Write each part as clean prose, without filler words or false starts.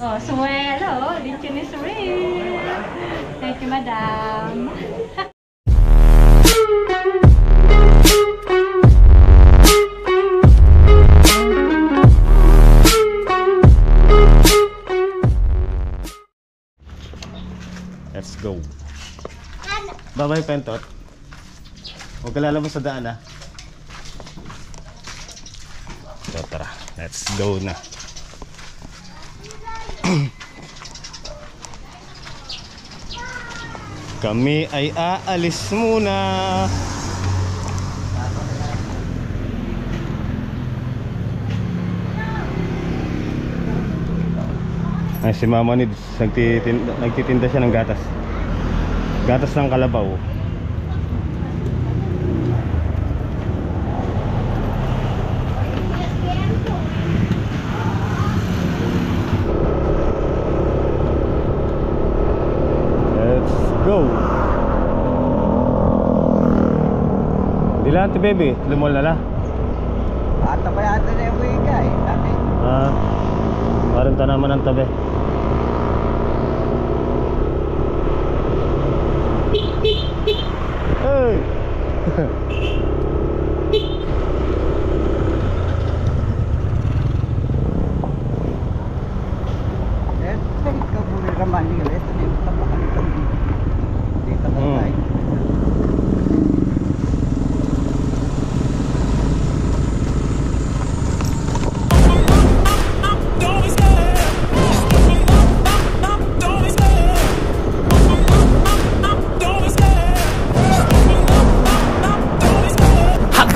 Oh, suelo. Lechon is real. Thank you, madam. Let's go. Bye-bye, Pentot. Huwag ka lalabas sa daan, ha. So, tara. Let's go na. Kami ay aalis muna. Ay, si Mama Nids, nagtitinda siya ng gatas. Gatas ng kalabaw. Let's go. Dilanti baby, lumol na la. Ata pa yata na yung wika eh. Parang tanaman ng tabi. Hey! Ito muna naman nila. Ito dito tapakan ito. Dito mo tayo.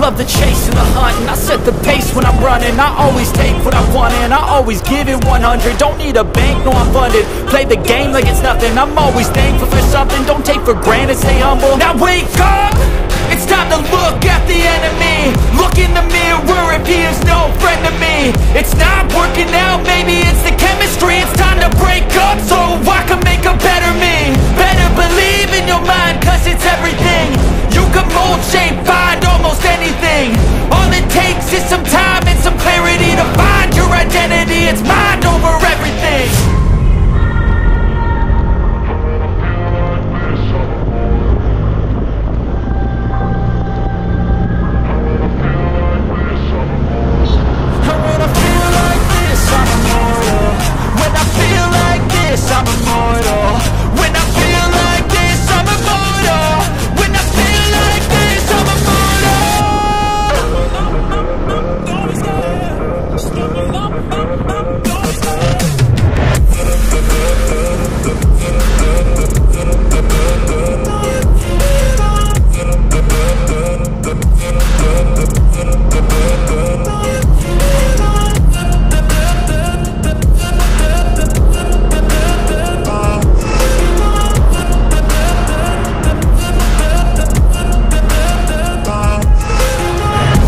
The chase and the hunt, and I set the pace when I'm running. I always take what I want and I always give it 100. Don't need a bank, no I'm funded. Play the game like it's nothing. I'm always thankful for something. Don't take for granted, stay humble. Now wake up, it's time to look at the enemy. Look in the mirror if he is no friend to me. It's not working out, maybe it's the chemistry. It's time to break up so I can make a better me. Better believe in your mind, cause it's everything. You can mold, shape, find almost anything. All it takes is some time and some clarity to find your identity. It's mind over everything. And when I feel like this, I'm immortal. When I feel like this, I'm immortal. When I feel like this, I'm immortal. When I feel like this, I'm immortal. Don't be scared. Stepping up, don't be scared.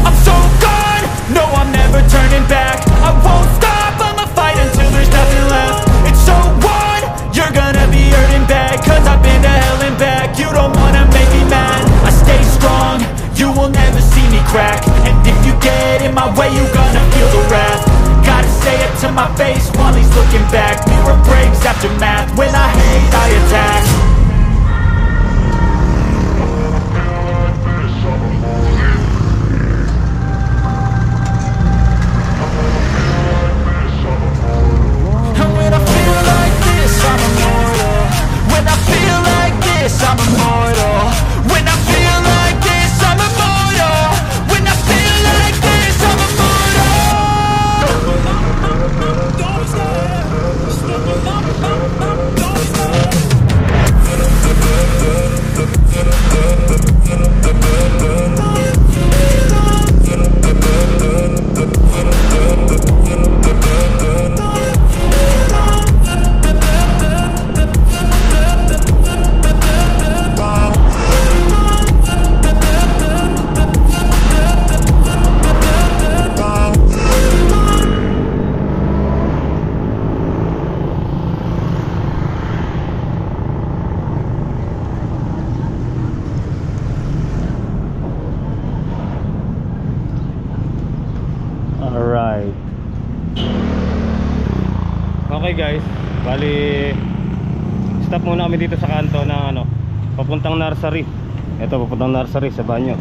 I'm so gone, no I'm never turning back. I won't stop, I'ma fight until there's nothing left. It's so on, you're gonna be hurting bad. Cause I've been to hell and back. You don't wanna make me mad. I stay strong, you will never see me crack. And if you get in my way, you gonna feel the wrath. Gotta say it to my face while he's looking back. Mirror breaks after math. When I hate, I attack. And when I feel like this, I'm immortal. When I feel like this, I'm immortal. When I feel like this, I'm immortal. When I feel like this, I'm immortal. Don't be scared. Stepping up, don't be scared. Okay guys, bali stop muna kami dito sa kanto ng ano, papuntang nursery. Ito, papuntang nursery sa banyo.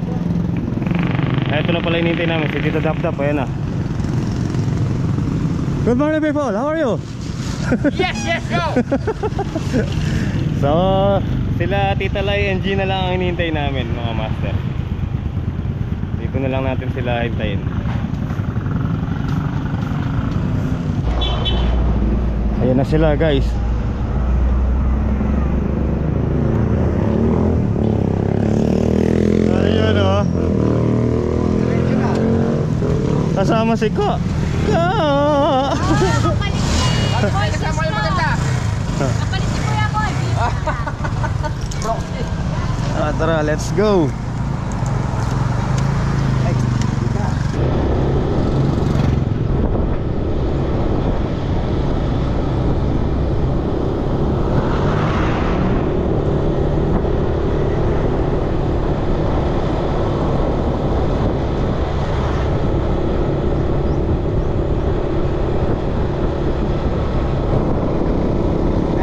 Ito na pala hinihintay namin, si Tito Dap Dap, ayan na. Good morning people, how are you? Yes, yes, go! So, sila Tita Lai and Gina lang ang hinihintay namin mga master. Dito na lang natin sila hintayin. Ayan na sila guys. Ayun o. Diretso na. Kasama si Ko. Kasama yung maganda. Kapalit si Kuya Boy. Tara, let's go. Ay, ika.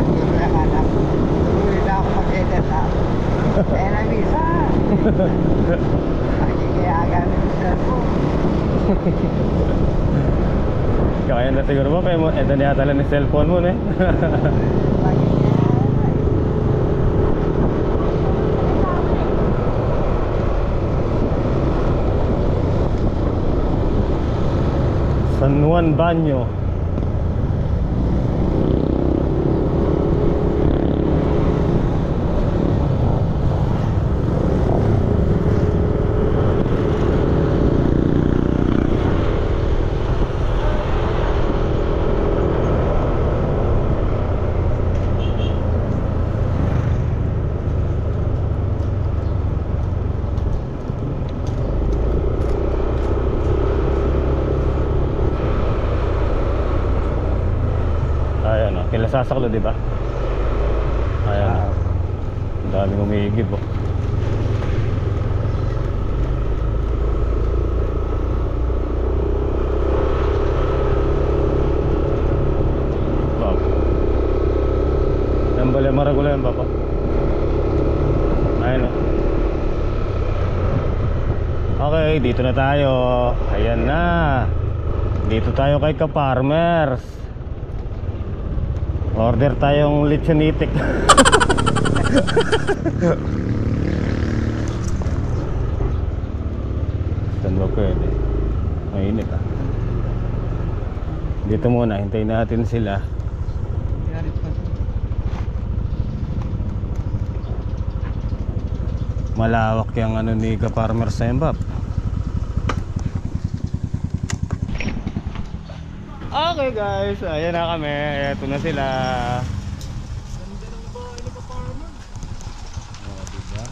Tuloy ang anak. Tuloy na ako mag-edit ha. Eh, nabisa. Nakikiyagan yung cellphone. Kaya na siguro mo, kaya mo, ito na yata lang yung cellphone mo, eh. San Juan Banyo. Ayan o, kila sasaklo diba? Ayan o, ang daming umihigib o. Wow. Yan bala maragula yan papa. Ayan o. Okay, dito na tayo. Ayan na. Dito tayo kay Ka-Farmers. Order tayong lechonitik. Saan ba pwede? Mainit ah. Dito muna, hintayin natin sila. Malawak yung ano ni Ka-Farmers sa Embap. Okay guys, ayan na kami. Ito na sila. Oh, diba?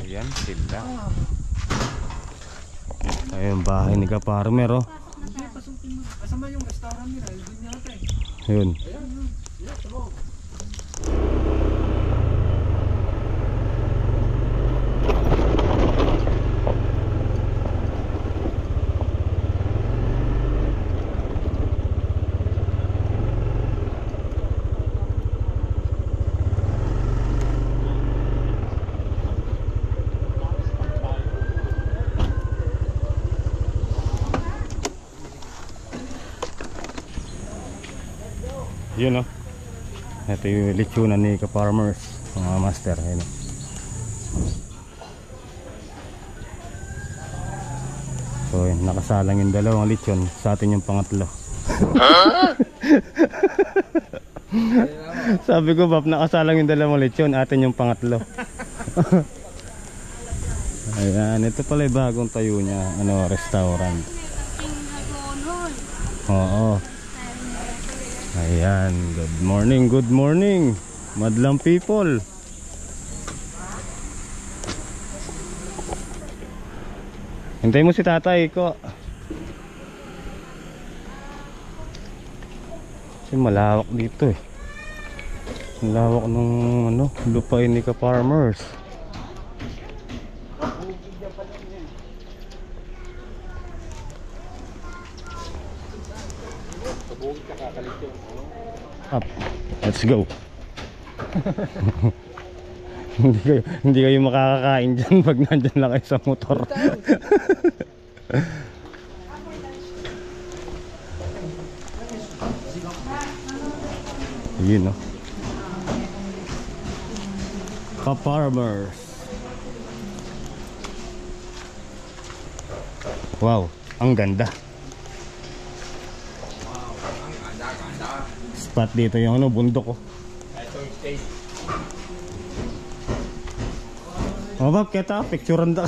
Ayan sila. Ayan bahay ni Ka-Farmer oh. Kasama yung restaurant nila, hindi yata eh. Ayun. Yun oh. Ito yung lechonan ni Ka-Farmers, mga master. Ayun oh. So yun, nakasalang yung dalawang lechon. Sa atin yung pangatlo. Sabi ko Bap, nakasalang yung dalawang lechon. Atin yung pangatlo. Ayan, ito pala yung bagong tayo niya. Ano, restaurant. Oo. Ayan, good morning madlang people. Hintay mo si tatay ko. Kasi malawak dito eh. Malawak ng ano, lupain ni Ka-Farmers. Up. Let's go. hindi kayo makakakain dyan pag nandyan lang kayo sa motor. Yun, no? Ka-farmers. Wow, ang ganda. Spot dito yung ano, bundok, oh. Oh, Bob, kita, picturean da.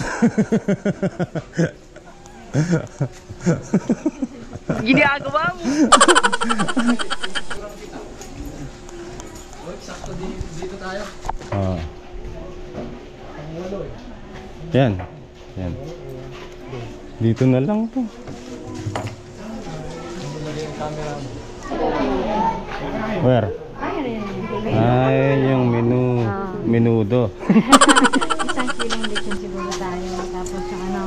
Ginagawa mo. Sakto dito tayo. Ah. Yan. Yan. Dito na lang to. Where? Ay, yung menudo. Isang kilong lechon siguro tayo. Tapos yung ano,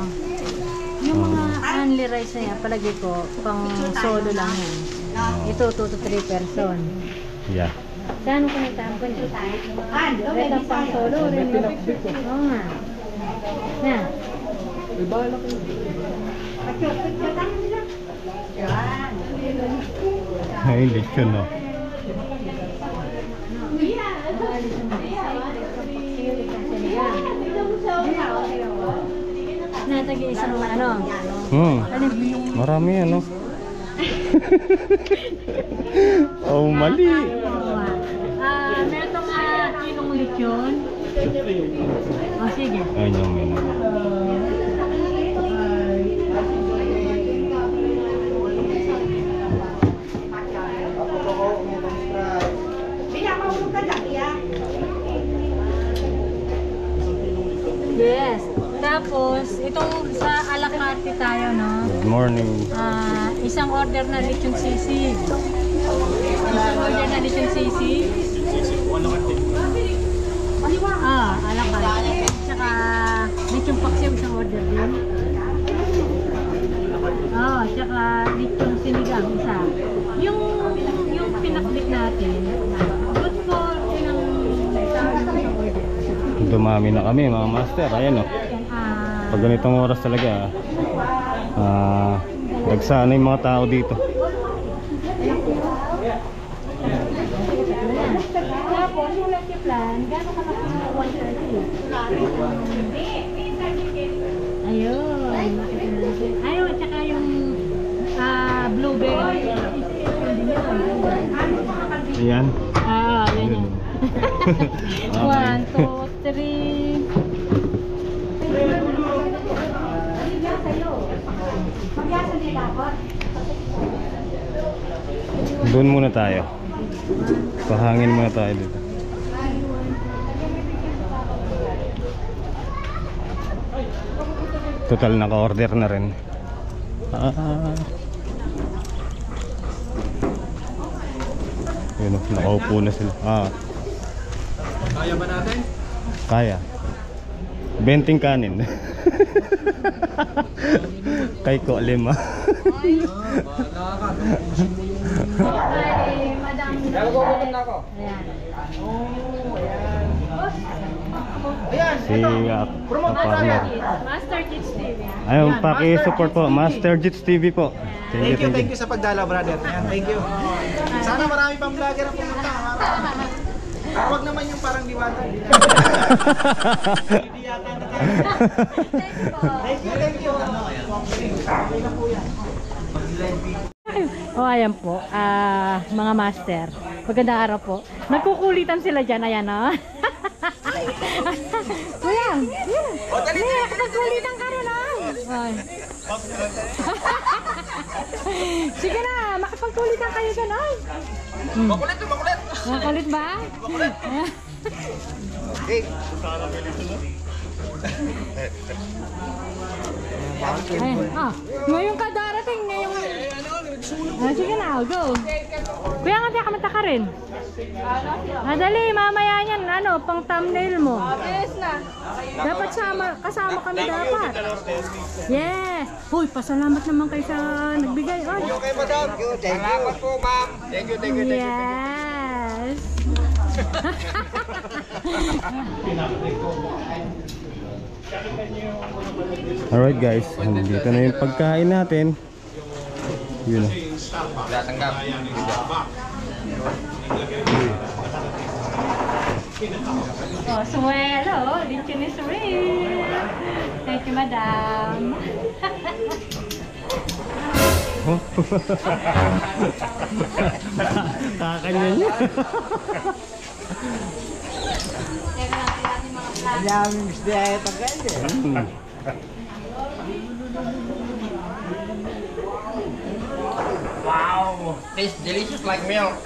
yung mga only rice na yan, palagi ko, pang solo lang yan. Ito, 2 to 3 person. Yeah. Saan ko nagtampo niya? Ito pang solo rin. Oo nga. Na. Ay, lechon, no? Natagi isang ano. Marami ano. Oh, mali. Meron kilong lechon. Oh, sige. Ayun yung menu. Yes. Tapos, itong sa a la carte tayo, no? Good morning. Isang order na lechon sisig. Isang order na lechon sisig. A la carte. Tsaka lechon paksiw isang order din. Tsaka lechon sinigang isa. Yung pinakbit natin, good for isang order. Dumami na kami mga master. Ayan, oh. Pag ganitong oras talaga, nagsana yung mga tao dito. Tapos, yung lucky plan, gano'n ka na 130? Ayun. Ayun, tsaka yung blueberry. Ayan. Yan. 1, 2, 3. Doon muna tayo. Pahangin muna tayo dito. Total naka-order na rin. Yun, nakaupo na sila. Kaya ba natin? Kaya. 20 kanin. Kay ko 5. Bahala ka. Ubusin mo yung... Ay, madam. Gagawin na ako. Ayan. Ayan. Si partner. Master Kids TV. Ayun, paki-support po. Master Jits TV po. Thank you sa pagdala, brother. Ayan, thank you. Sana marami pang vlogger ang pumunta. Huwag naman yung parang diwata. Hindi yata na tayo. Thank you. Okay na po yan. Ayan po, mga master. Magandang araw po. Nagkukulitan sila dyan, ayan o. Kuya, nakapagkulitan ka rin ay. Sige na, makapagkulitan kayo dyan ay. Makulit. Makulit ba? Hey. Ngayon ka darating, ngayong Sige na, go. Kuya nga, teka, kamata ka rin. Dali, mamaya yan, pang thumbnail mo. Yes na. Dapat kasama kami dapat. Yes. Hoy, pasalamat naman kayo sa nagbigay. Oy. Okay, madam. Salamat po, ma'am. Thank you. Yes. Alright guys, dito na yung pagkain natin. Yun o. Oh, suwelo. Lechon is real. Thank you, madam. Kakanya niya. Wow, tastes delicious like milk.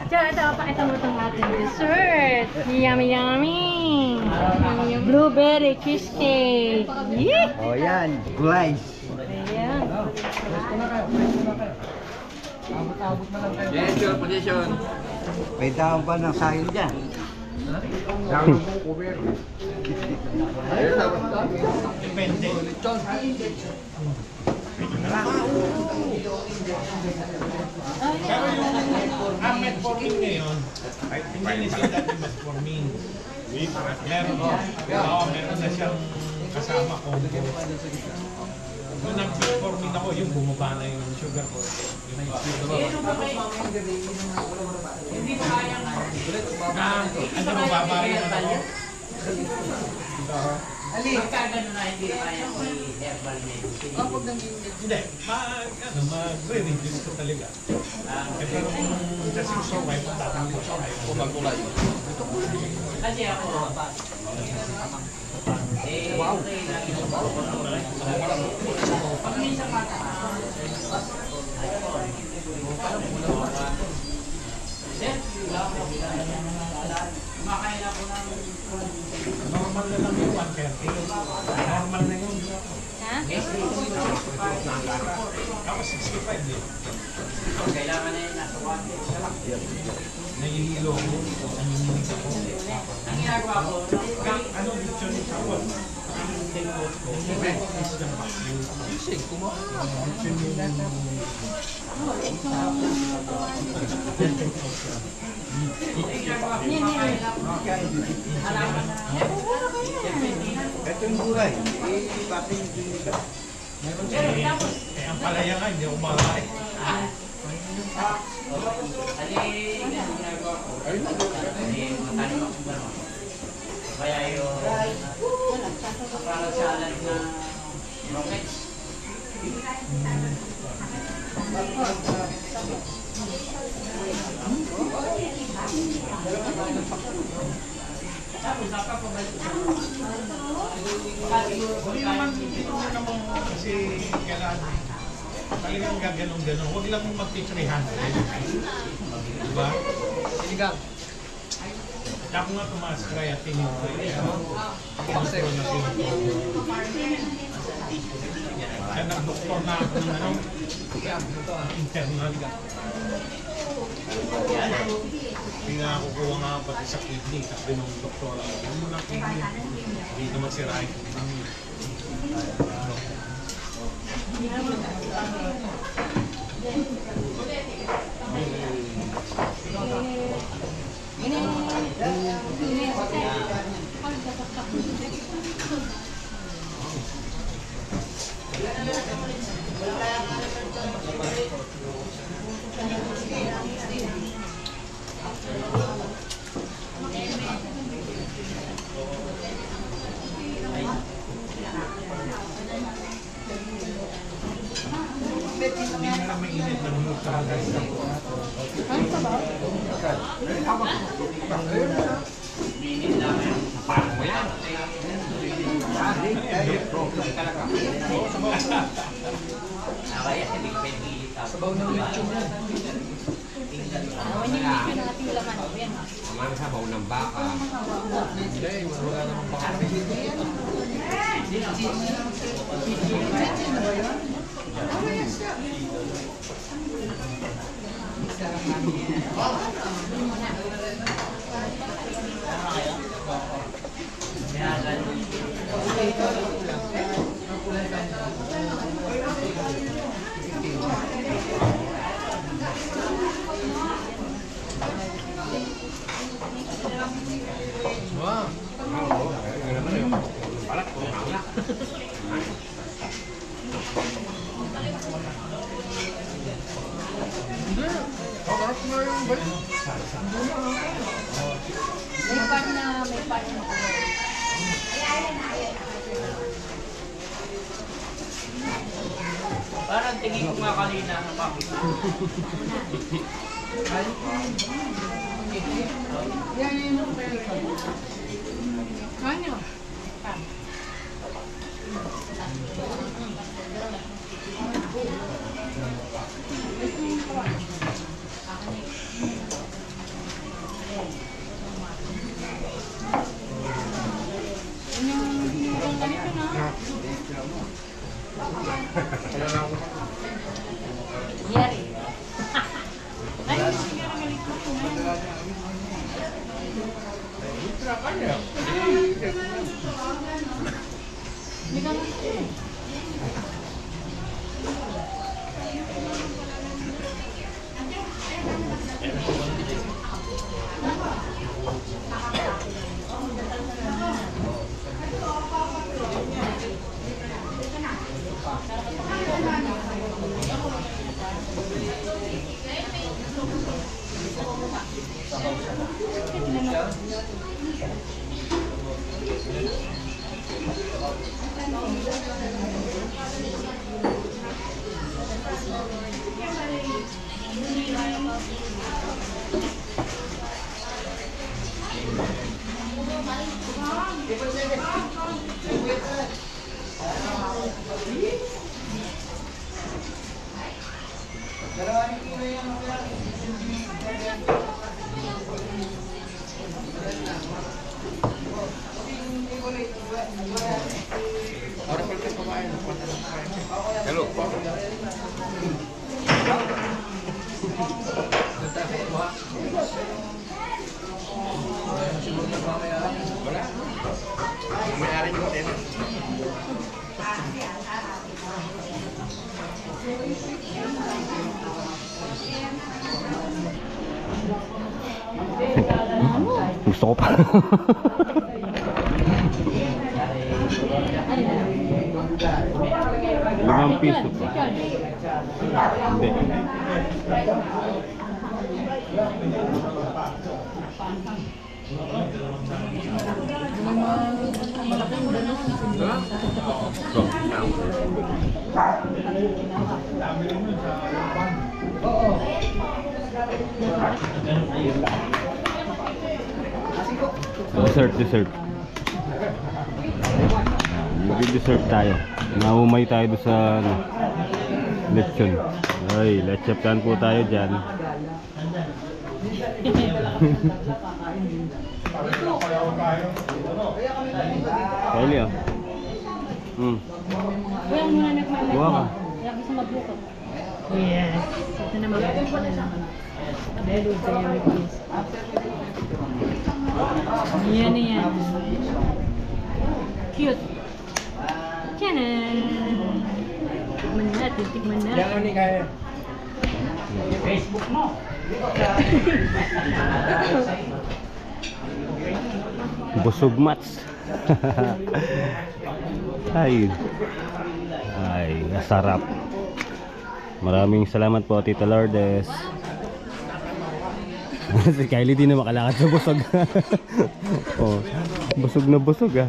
Diyan, ito, pakita mo itong ating dessert. Yummy, yummy. Blueberry cheesecake. Yee! Oh, yan. Gulay. Ayan. Yes, your position. May daon pa ng sahil dyan. Daon mo cover. Depende. Pero yung metformin ngayon, hindi na siya dati metformin. Meron na siyang kasama combo. Nung nag-metformin ako, yung bumaba na yung sugar ko. Ano mababa rin ang ako? Magkagano na hindi kaya i-herbal medicine. Hindi, magre-reduce ko talaga. Pero kung kasi so, may pagtatang ko siya. Kasi ako, okay lang yung pag minsan kumakain ako ng Normal na lang yung 130. Normal na yun. Ha? Ako 65 din. kailangan na yun nasa 1. Nahihilo ko. Nanginginig ako. Ang ginagawa ko, Ano dito ni Sapon? Ang take-out ko. Is ng vacuum. Isig ko mo. Ito yung gulay. Bakit yung gulay? Ang palaya nga, hindi ako makain. matanim ako gano'n. Kaya yung parang salad na rockets. Hindi naman kasi kailangan talagang gaganong-ganon. Huwag lang mong mag-300. Diba? Sinigang. Ako nga tumaas creatine yung control na kaya nag-doktor na ako ng ano, internal. Pinakukuha nga pati sa kidney, kasi nung doktor ako, yung muna kidney, hindi naman si Rai. Hindi na lang mainit na lumot sa guys. Kaya hindi pwede ilit ako. Sabaw ng lechon yan. Awan yung medyo ng ating laman. Yan. Ang sabaw ng baka. May pan na. Parang tingin ko nga kanina ang papi. Ano? Yari. Ay, sige na galit ko. Hindi ka Gusto ko pa. ₱5 pa. Hindi. Dessert. Mag-dessert tayo. Naumay tayo doon sa lechon. Ay, lecheptan po tayo dyan. Kaya ah. Kuya muna nagmamay. Buha ka. Kaya gusto magbuka. Yes. Ito na magbuka na naman. Dahil kaya may please. Yan na yan. Cute. Tiyanan. Tikman natin, tikman natin. Yan ni kaya. Facebook mo. Busog mats. Ay, nasarap. Maraming salamat po, Tita Lourdes. Si Kylie di na makalakad sa busog. Oh, busog na busog ah.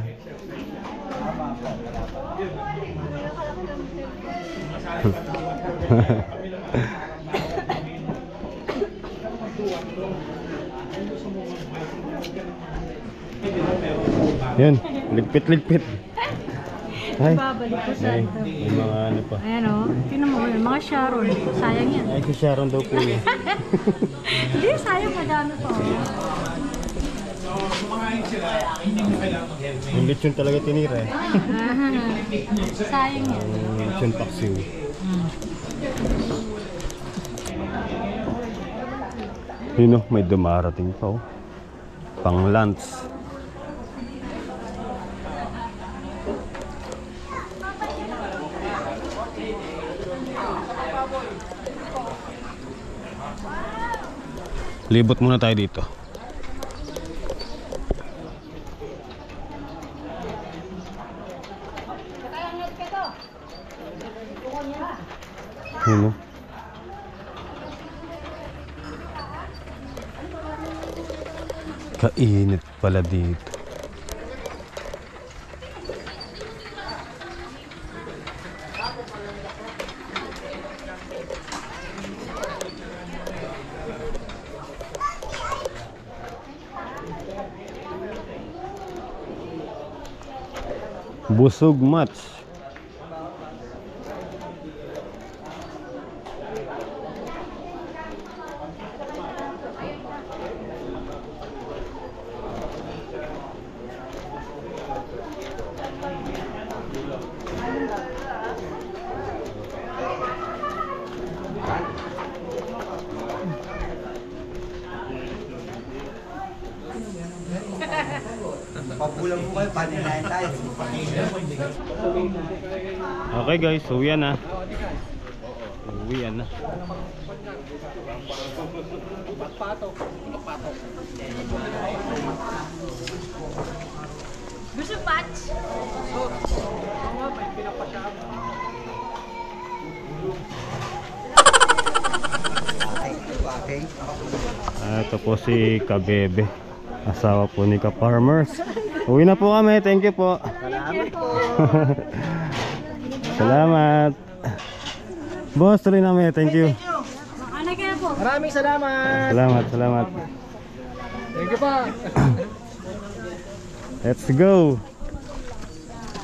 Yan, ligpit. Ay, Babalik ko sa ito. may mga ano pa. Ayan o. Tingnan mo yun. Mga Sharon. Sayang yan. Ay, si Sharon daw po yun. Hindi, sayang madami pa. Yung lechon talaga tinira eh. Sayang yan. Yung lechon paksiw. Yun o, may dumarating pa oh. Pang lunch. Libot muna tayo dito. Yun o. Kainit pala dito. Busog match. Pabulang mo kayo, paninayin tayo. Okay guys, uwian na. Uwian na. Gusto patch? Ito po si Kabebe, asawa po ni Ka-Farmers. Uwi na po kami, thank you po. Salamat. Boss, tuloy namin, thank you. Ano kaya po? Maraming salamat. Salamat, salamat. Thank you pa. Let's go.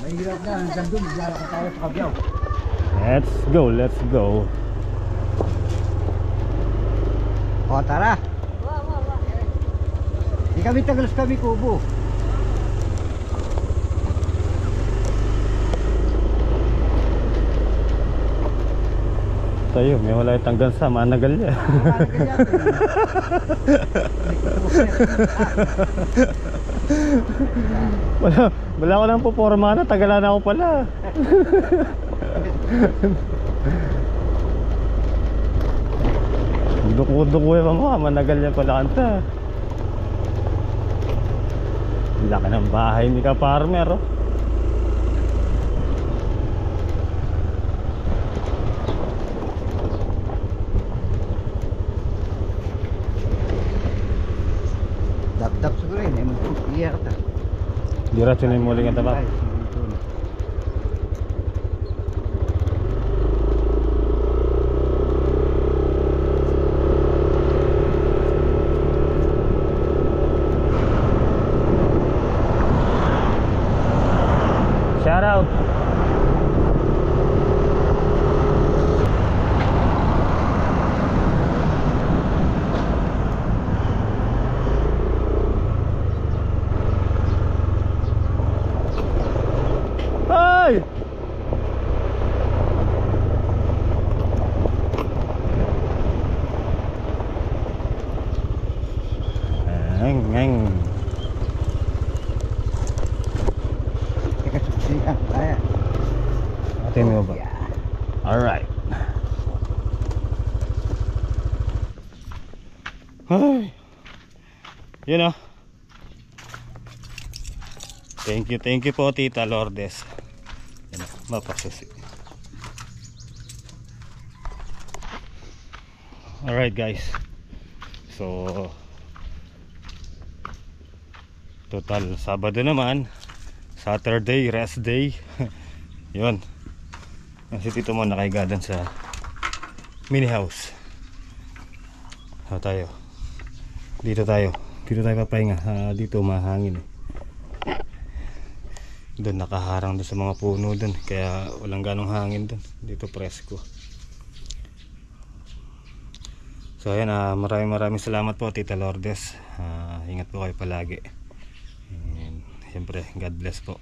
Mahirap na, hanggang doon, maglalakad tayo sa Kabyaw. Let's go, let's go. O, tara. Di kami tagalas kami kubo. Tayo, may wala itang gansa, managal niya. wala ko lang po forma na, tagalan ako pala. Duko-duko yung mga, managal niya pala kanta. Laki ng bahay ni Ka-Farmer oh. Dap-dap siguro yun, eh, mag-iyak ta. Diretso na yung muling ang tabak. Shout out. Hey! Ngeng. Atin mo ba? Alright. Ay. Yun oh. Thank you po Tita Lourdes. Yan oh, mapasusi. Alright guys. So total Sabado naman, Saturday rest day. Yun. Si Tito mo nakahiga dun sa mini house. So tayo. Dito tayo papahinga. Dito mahangin eh. Doon nakaharang doon sa mga puno doon, kaya walang ganong hangin doon. Dito presko. So ayan, maraming salamat po Tita Lourdes. Ingat po kayo palagi. And siyempre God bless po.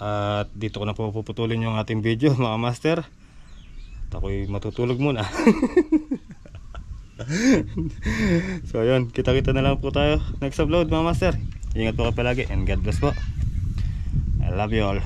At dito ko na po puputulin yung ating video mga master. At ako'y matutulog muna. So ayun, kita-kita na lang po tayo next upload mga master. Ingat po kayo palagi and God bless po. I love you all.